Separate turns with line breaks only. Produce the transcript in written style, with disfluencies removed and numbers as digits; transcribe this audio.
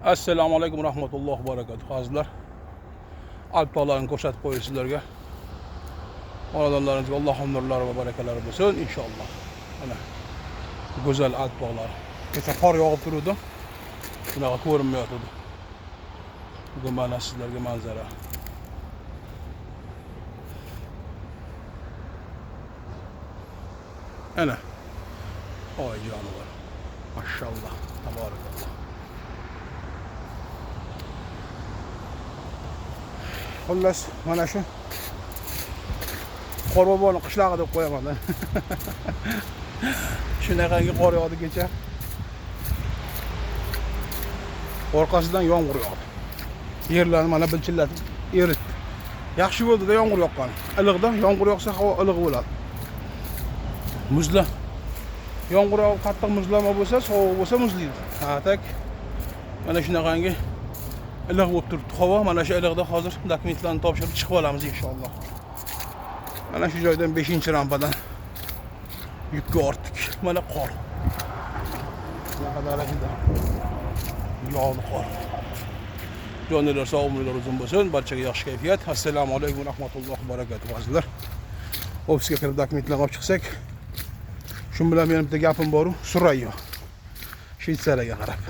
Assalomu alaykum rahmatullohi barakatuh. Hozirlar Alp tog'larini ko'rsatib qo'yay sizlarga. Xonadonlaringizga Allohning nurlari va barakalari bo'lsin inshaalloh. Mana go'zal Alp tog'lari. Kecha qor yog'ib turdi. Bunaqa ko'rinmayotdi. Bugun mana sizlarga manzara. Ana. Oy jonivor. Mashallah. Tabarakalloh. Xullas, mana shu Qorboboni qishlog'i deb qo'yaman. Shunaqangi qor yog'di kecha. Orqasidan yomg'ir yog'di. Yerlarni mana bilchillatib eritdi. Yaxshi bo'ldi-da yomg'ir yoqqani. Iliqdan yomg'ir yoqsa havo iliq bo'ladi. Muzla. Yomg'ir yog'ib qattiq muzlama bo'lsa, sovuq bo'lsa muzlaydi. Ha, tak. Mana shunaqangi iliq bo'lib turibdi havo. Mana shu iliqda hozir dokumentlarni topshirib chiqib olamiz inshaalloh. Mana shu joydan 5-rampadan yukka ortdik. Mana qor. Bunaqa darajada yog'di qor. Jonlar sog' umrlar uzun bo'lsin. Barchaga yaxshi kayfiyat. Assalomu alaykum rahmatullohi barakatuh. Azizlar. Ofisga kirib dokumentlarni olib chiqsak, shu bilan mening bitta gapim bor-ku, Surayyo. Shvetsariyaga qarab.